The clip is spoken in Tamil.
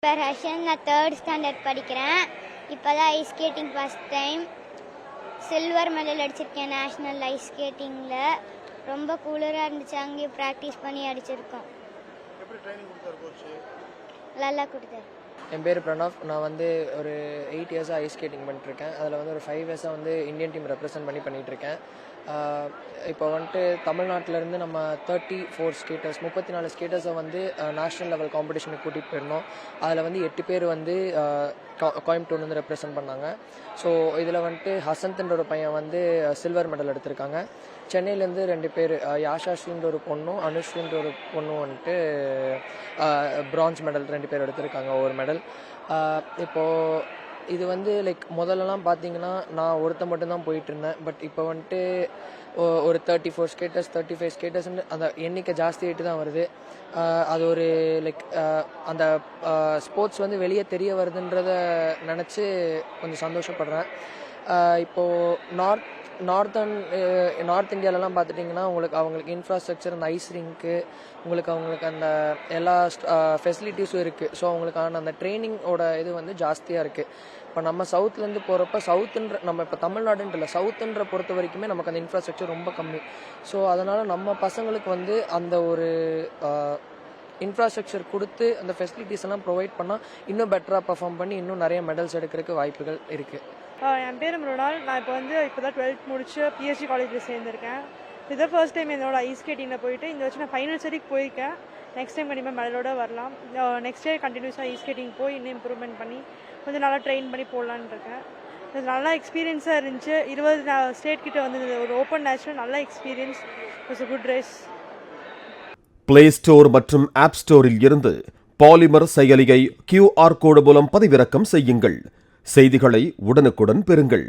பேர் ஹர்ஷன். நான் 3rd ஸ்டாண்டர்ட் படிக்கிறேன். இப்போ தான் ice skating first time silver medal அடிச்சிருக்கேன் நேஷ்னல் ஐஸ் ஸ்கேட்டிங்கில். ரொம்ப கூலராக இருந்துச்சு. அங்கேயும் ப்ராக்டிஸ் பண்ணி அடிச்சிருக்கோம். நல்லா கொடுத்தாரு. என் பேர் பிரணவ். நான் வந்து ஒரு 8 இயர்ஸாக ஐஸ் ஸ்கேட்டிங் பண்ணிட்டுருக்கேன். அதில் வந்து ஒரு 5 இயர்ஸாக வந்து இந்தியன் டீம் ரெப்ரசென்ட் பண்ணிகிட்ருக்கேன். இப்போ வந்துட்டு தமிழ்நாட்டிலேருந்து நம்ம 34 ஸ்கேட்டர்ஸ் 34 ஸ்கேட்டர்ஸை வந்து நேஷ்னல் லெவல் காம்படிஷனுக்கு கூட்டிகிட்டு போயிருந்தோம். அதில் வந்து 8 பேர் வந்து கோயம்புத்தூர் வந்து ரெப்ரசென்ட் பண்ணாங்க. ஸோ இதில் வந்துட்டு ஹசந்த்ன்ற ஒரு பையன் வந்து சில்வர் மெடல் எடுத்திருக்காங்க. சென்னையிலேருந்து 2 பேர் யாஷாஸ்லின்ற ஒரு பொண்ணும் அனுஷ்லின்ற ஒரு பொண்ணும் வந்துட்டு பிரான்ஸ் மெடல் 2 பேர் எடுத்திருக்காங்க ஒவ்வொரு மெடல். இப்போது இது வந்து லைக் முதல்லலாம் பார்த்தீங்கன்னா நான் ஒருத்த மட்டும்தான் போயிட்டு இருந்தேன். பட் இப்போ வந்துட்டு ஒரு 34 ஸ்கேட்டர்ஸ் 35 ஸ்கேட்டர்ஸ்ன்னு அந்த எண்ணிக்கை ஜாஸ்தியாகிட்டு தான் வருது. அது ஒரு லைக் அந்த ஸ்போர்ட்ஸ் வந்து வெளியே தெரிய வருதுன்றத நினச்சி கொஞ்சம் சந்தோஷப்படுறேன். இப்போது நார்த் இந்தியாவிலலாம் பார்த்துட்டிங்கன்னா அவங்களுக்கு இன்ஃப்ராஸ்ட்ரக்சர், அந்த ஐஸ் ரிங்க்கு, அவங்களுக்கு அந்த எல்லா ஃபெசிலிட்டிஸும் இருக்குது. ஸோ அவங்களுக்கான அந்த ட்ரைனிங்கோட இது வந்து ஜாஸ்தியாக இருக்குது. இப்போ நம்ம சவுத்துலேருந்து போகிறப்ப நம்ம இப்போ தமிழ்நாடுன்ற இல்லை, சவுத்துன்ற பொறுத்த வரைக்குமே நமக்கு அந்த இன்ஃப்ராஸ்ட்ரக்சர் ரொம்ப கம்மி. ஸோ அதனால் நம்ம பசங்களுக்கு வந்து அந்த ஒரு இன்ஃப்ராஸ்ட்ரக்சர் கொடுத்து அந்த ஃபெசிலிட்டிஸ் எல்லாம் ப்ரொவைட் பண்ணால் இன்னும் பெட்டராக பர்ஃபார்ம் பண்ணி இன்னும் நிறைய மெடல்ஸ் எடுக்கிறதுக்கு வாய்ப்புகள் இருக்குது. என் பேர் மிருனால். நான் இப்போ தான் 12th முடிச்சு பிஎஸ்சி காலேஜில் சேர்ந்துருக்கேன். இதுதான் ஃபர்ஸ்ட் டைம் என்னோட ஐஸ் ஸ்கேட்டிங்கில் போயிட்டு இந்த வருஷம் நான் ஃபைனல்ஸ் வரைக்கும் போயிருக்கேன். நெக்ஸ்ட் டைம் கண்டிப்பாக மெடலோட வரலாம். நெக்ஸ்ட் இயர் கண்டினியூஸாக ஐஸ் ஸ்கேட்டிங் போய் இன்னும் இம்ப்ரூவ்மெண்ட் பண்ணி கொஞ்சம் நல்லா ட்ரெயின் பண்ணி போடலான்னு இருக்கேன். இது நல்லா எக்ஸ்பீரியன்ஸாக இருந்துச்சு. 20 ஸ்டேட் கிட்ட வந்து ஒரு ஓப்பன் நேஷனல் நல்ல experience. It's a good race. Play store மற்றும் ஆப் ஸ்டோரில் இருந்து பாலிமர் செயலியை QR கோடு மூலம் பதிவிறக்கம் செய்யுங்கள். செய்திகளை உடனுக்குடன் பெறுங்கள்.